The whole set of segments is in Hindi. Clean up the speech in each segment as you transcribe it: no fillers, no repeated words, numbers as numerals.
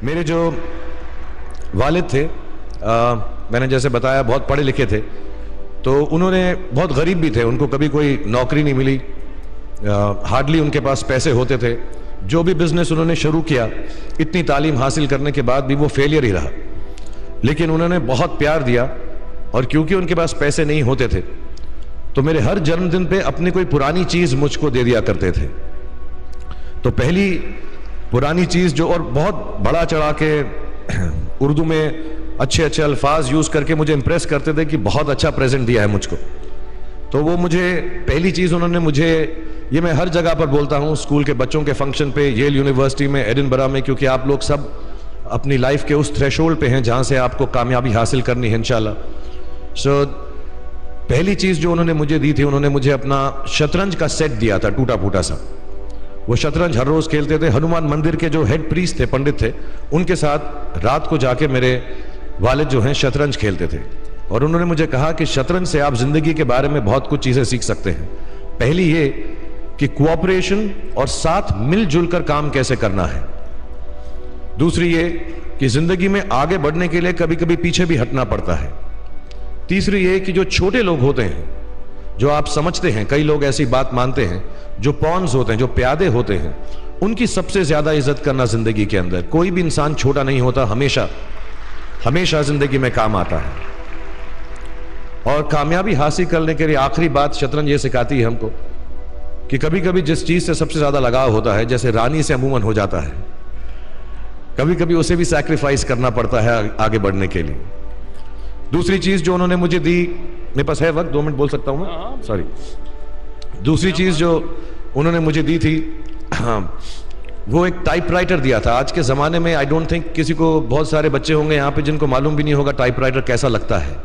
मेरे जो वालिद थे, मैंने जैसे बताया बहुत पढ़े लिखे थे, तो उन्होंने बहुत गरीब भी थे, उनको कभी कोई नौकरी नहीं मिली, हार्डली उनके पास पैसे होते थे। जो भी बिजनेस उन्होंने शुरू किया, इतनी तालीम हासिल करने के बाद भी वो फेलियर ही रहा। लेकिन उन्होंने बहुत प्यार दिया, और क्योंकि उनके पास पैसे नहीं होते थे तो मेरे हर जन्मदिन पे अपनी कोई पुरानी चीज मुझको दे दिया करते थे। तो पहली पुरानी चीज जो, और बहुत बड़ा चढ़ा के उर्दू में अच्छे अच्छे अल्फाज यूज करके मुझे इंप्रेस करते थे कि बहुत अच्छा प्रेजेंट दिया है मुझको। तो वो मुझे पहली चीज उन्होंने मुझे, ये मैं हर जगह पर बोलता हूँ, स्कूल के बच्चों के फंक्शन पे, येल यूनिवर्सिटी में, एडिनबरा में, क्योंकि आप लोग सब अपनी लाइफ के उस थ्रेशोल्ड पे हैं जहां से आपको कामयाबी हासिल करनी है इंशाल्लाह। सो पहली चीज जो उन्होंने मुझे दी थी, उन्होंने मुझे अपना शतरंज का सेट दिया था, टूटा फूटा सा। वो शतरंज हर रोज खेलते थे। हनुमान मंदिर के जो हेड प्रीस्ट थे, पंडित थे, उनके साथ रात को जाके मेरे वालिद जो हैं शतरंज खेलते थे। और उन्होंने मुझे कहा कि शतरंज से आप जिंदगी के बारे में बहुत कुछ चीजें सीख सकते हैं। पहली ये कि कोऑपरेशन और साथ मिलजुल कर काम कैसे करना है। दूसरी ये कि जिंदगी में आगे बढ़ने के लिए कभी कभी पीछे भी हटना पड़ता है। तीसरी ये कि जो छोटे लोग होते हैं, जो आप समझते हैं, कई लोग ऐसी बात मानते हैं, जो पॉन्स होते हैं, जो प्यादे होते हैं, उनकी सबसे ज्यादा इज्जत करना जिंदगी के अंदर। कोई भी इंसान छोटा नहीं होता, हमेशा हमेशा जिंदगी में काम आता है। और कामयाबी हासिल करने के लिए आखिरी बात शतरंज ये सिखाती है हमको कि कभी कभी जिस चीज से सबसे ज्यादा लगाव होता है, जैसे रानी से अमूमन हो जाता है, कभी कभी उसे भी सैक्रिफाइस करना पड़ता है आगे बढ़ने के लिए। दूसरी चीज जो उन्होंने मुझे दी, मेरे पास है वक्त, 2 मिनट बोल सकता हूं मैं, सॉरी। दूसरी चीज जो उन्होंने मुझे दी थी, वो एक टाइपराइटर दिया था। आज के जमाने में आई डोंट थिंक किसी को, बहुत सारे बच्चे होंगे यहाँ पे जिनको मालूम भी नहीं होगा टाइपराइटर कैसा लगता है।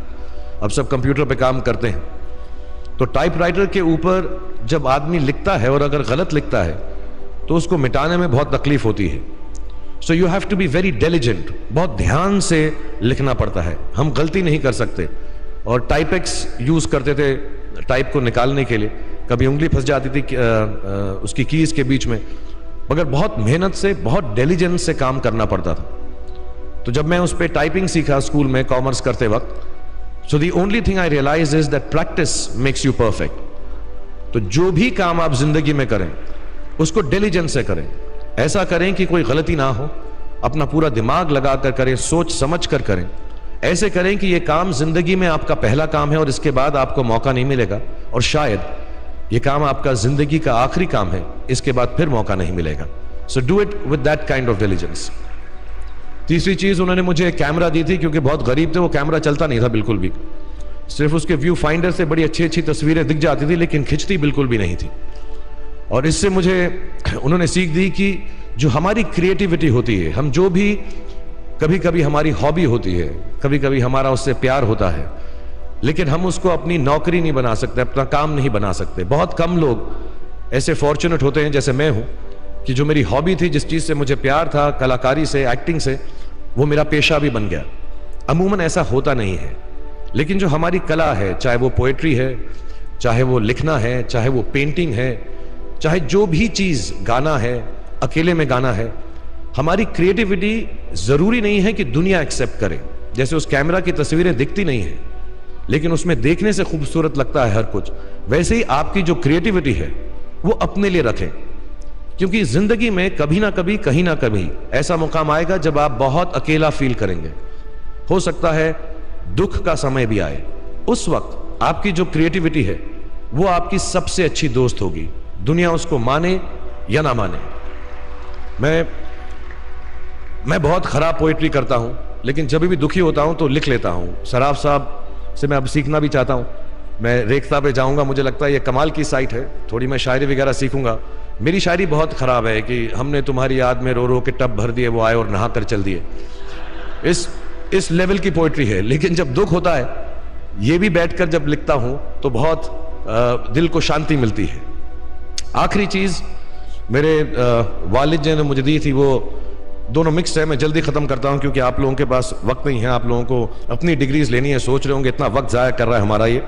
अब सब कंप्यूटर पे काम करते हैं। तो टाइपराइटर के ऊपर जब आदमी लिखता है और अगर गलत लिखता है तो उसको मिटाने में बहुत तकलीफ होती है। So you have to be very diligent, बहुत ध्यान से लिखना पड़ता है, हम गलती नहीं कर सकते। और टाइपेक्स यूज करते थे टाइप को निकालने के लिए, कभी उंगली फंस जाती थी उसकी कीज के बीच में, मगर बहुत मेहनत से, बहुत डिलिजेंस से काम करना पड़ता था। तो जब मैं उस पर टाइपिंग सीखा स्कूल में कॉमर्स करते वक्त, so the only thing I realise is that practice makes you perfect. तो जो भी काम आप जिंदगी में करें उसको डिलिजेंस से करें, ऐसा करें कि कोई गलती ना हो, अपना पूरा दिमाग लगाकर करें, सोच समझ कर करें। ऐसे करें कि यह काम जिंदगी में आपका पहला काम है और इसके बाद आपको मौका नहीं मिलेगा, और शायद यह काम आपका जिंदगी का आखिरी काम है, इसके बाद फिर मौका नहीं मिलेगा। So do it with that kind of diligence. तीसरी चीज उन्होंने मुझे एक कैमरा दी थी, क्योंकि बहुत गरीब थे, वो कैमरा चलता नहीं था बिल्कुल भी, सिर्फ उसके व्यू फाइंडर से बड़ी अच्छी अच्छी तस्वीरें दिख जाती थी, लेकिन खिंचती बिल्कुल भी नहीं थी। और इससे मुझे उन्होंने सीख दी कि जो हमारी क्रिएटिविटी होती है, हम जो भी, कभी कभी हमारी हॉबी होती है, कभी कभी हमारा उससे प्यार होता है, लेकिन हम उसको अपनी नौकरी नहीं बना सकते, अपना काम नहीं बना सकते। बहुत कम लोग ऐसे फॉर्चुनेट होते हैं जैसे मैं हूं कि जो मेरी हॉबी थी, जिस चीज से मुझे प्यार था, कलाकारी से, एक्टिंग से, वो मेरा पेशा भी बन गया। अमूमन ऐसा होता नहीं है, लेकिन जो हमारी कला है, चाहे वो पोएट्री है, चाहे वो लिखना है, चाहे वो पेंटिंग है, चाहे जो भी चीज, गाना है, अकेले में गाना है, हमारी क्रिएटिविटी जरूरी नहीं है कि दुनिया एक्सेप्ट करे। जैसे उस कैमरा की तस्वीरें दिखती नहीं है, लेकिन उसमें देखने से खूबसूरत लगता है हर कुछ, वैसे ही आपकी जो क्रिएटिविटी है वो अपने लिए रखें। क्योंकि जिंदगी में कभी ना कभी, कहीं ना कभी ऐसा मुकाम आएगा जब आप बहुत अकेला फील करेंगे। हो सकता है दुख का समय भी आए, उस वक्त आपकी जो क्रिएटिविटी है वो आपकी सबसे अच्छी दोस्त होगी, दुनिया उसको माने या ना माने। मैं बहुत खराब पोएट्री करता हूं, लेकिन जब भी दुखी होता हूं तो लिख लेता हूं। सराफ साहब से मैं अब सीखना भी चाहता हूं। मैं रेखता पे जाऊंगा, मुझे लगता है ये कमाल की साइट है, थोड़ी मैं शायरी वगैरह सीखूंगा। मेरी शायरी बहुत खराब है कि हमने तुम्हारी याद में रो रो के टब भर दिए, वो आए और नहा कर चल दिए। इस लेवल की पोएट्री है। लेकिन जब दुख होता है, ये भी बैठकर जब लिखता हूं तो बहुत दिल को शांति मिलती है। आखिरी चीज मेरे वालिद जी ने मुझे दी थी, वो दोनों मिक्स है, मैं जल्दी खत्म करता हूं क्योंकि आप लोगों के पास वक्त नहीं है, आप लोगों को अपनी डिग्रीज लेनी है, सोच रहे होंगे इतना वक्त जाया कर रहा है हमारा ये।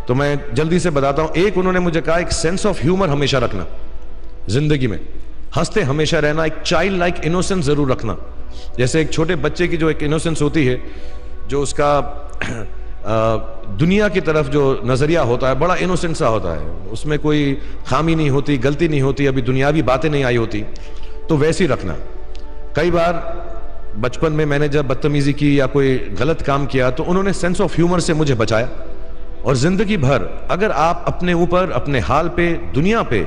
तो मैं जल्दी से बताता हूं। एक, उन्होंने मुझे कहा एक सेंस ऑफ ह्यूमर हमेशा रखना जिंदगी में। हंसते हमेशा रहना, एक चाइल्ड लाइक इनोसेंस जरूर रखना। जैसे एक छोटे बच्चे की जो एक इनोसेंस होती है, जो उसका दुनिया की तरफ जो नजरिया होता है बड़ा इनोसेंट सा होता है, उसमें कोई खामी नहीं होती, गलती नहीं होती, अभी दुनियावी बातें नहीं आई होती, तो वैसे ही रखना। कई बार बचपन में मैंने जब बदतमीजी की या कोई गलत काम किया तो उन्होंने सेंस ऑफ ह्यूमर से मुझे बचाया। और जिंदगी भर अगर आप अपने ऊपर, अपने हाल पे, दुनिया पे,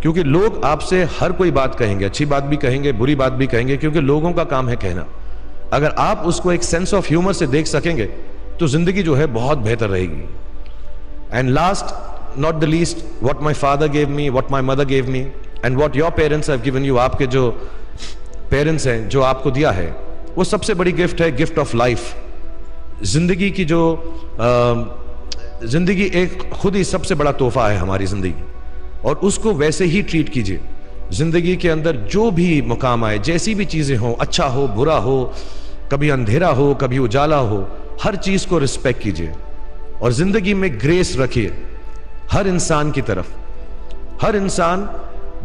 क्योंकि लोग आपसे हर कोई बात कहेंगे, अच्छी बात भी कहेंगे, बुरी बात भी कहेंगे, क्योंकि लोगों का काम है कहना। अगर आप उसको एक सेंस ऑफ ह्यूमर से देख सकेंगे तो जिंदगी जो है बहुत बेहतर रहेगी। And last not the least, what my father gave me, what my mother gave me and what your parents have given you, आपके जो पेरेंट्स हैं जो आपको दिया है, वो सबसे बड़ी गिफ्ट है, गिफ्ट ऑफ लाइफ। जिंदगी की जो जिंदगी एक खुद ही सबसे बड़ा तोहफा है हमारी जिंदगी, और उसको वैसे ही ट्रीट कीजिए। जिंदगी के अंदर जो भी मुकाम आए, जैसी भी चीजें हो, अच्छा हो बुरा हो, कभी अंधेरा हो कभी उजाला हो, हर चीज को रिस्पेक्ट कीजिए और जिंदगी में ग्रेस रखिए हर इंसान की तरफ। हर इंसान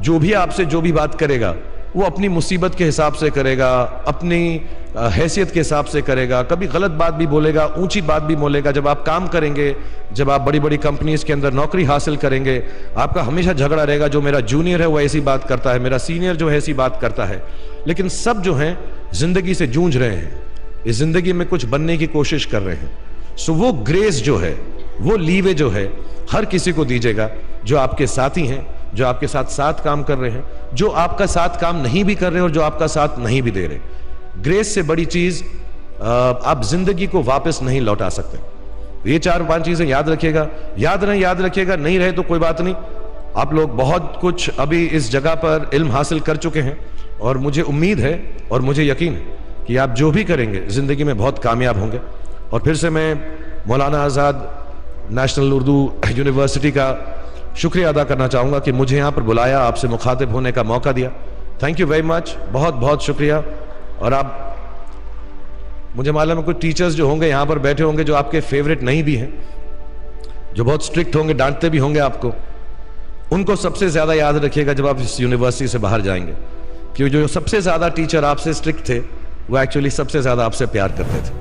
जो भी आपसे जो भी बात करेगा वो अपनी मुसीबत के हिसाब से करेगा, अपनी हैसियत के हिसाब से करेगा। कभी गलत बात भी बोलेगा, ऊंची बात भी बोलेगा। जब आप काम करेंगे, जब आप बड़ी बड़ी कंपनीज के अंदर नौकरी हासिल करेंगे, आपका हमेशा झगड़ा रहेगा, जो मेरा जूनियर है वो ऐसी बात करता है, मेरा सीनियर जो है ऐसी बात करता है। लेकिन सब जो हैं जिंदगी से जूझ रहे हैं, इस जिंदगी में कुछ बनने की कोशिश कर रहे हैं। सो वो ग्रेस जो है, वो लीवे जो है, हर किसी को दीजिएगा जो आपके साथी हैं, जो आपके साथ साथ काम कर रहे हैं, जो आपका साथ काम नहीं भी कर रहे और जो आपका साथ नहीं भी दे रहे। ग्रेस से बड़ी चीज आप जिंदगी को वापस नहीं लौटा सकते। ये 4-5 चीजें याद रखिएगा। याद रखिएगा, नहीं रहे तो कोई बात नहीं। आप लोग बहुत कुछ अभी इस जगह पर इल्म हासिल कर चुके हैं और मुझे उम्मीद है और मुझे यकीन है कि आप जो भी करेंगे जिंदगी में बहुत कामयाब होंगे। और फिर से मैं मौलाना आज़ाद नेशनल उर्दू यूनिवर्सिटी का शुक्रिया अदा करना चाहूँगा कि मुझे यहाँ पर बुलाया, आपसे मुखातिब होने का मौका दिया। थैंक यू वेरी मच, बहुत बहुत शुक्रिया। और आप, मुझे मालूम है कुछ टीचर्स जो होंगे यहाँ पर बैठे होंगे जो आपके फेवरेट नहीं भी हैं, जो बहुत स्ट्रिक्ट होंगे, डांटते भी होंगे आपको, उनको सबसे ज़्यादा याद रखिएगा जब आप इस यूनिवर्सिटी से बाहर जाएंगे, क्योंकि जो सबसे ज़्यादा टीचर आपसे स्ट्रिक्ट थे वो एक्चुअली सबसे ज़्यादा आपसे प्यार करते थे।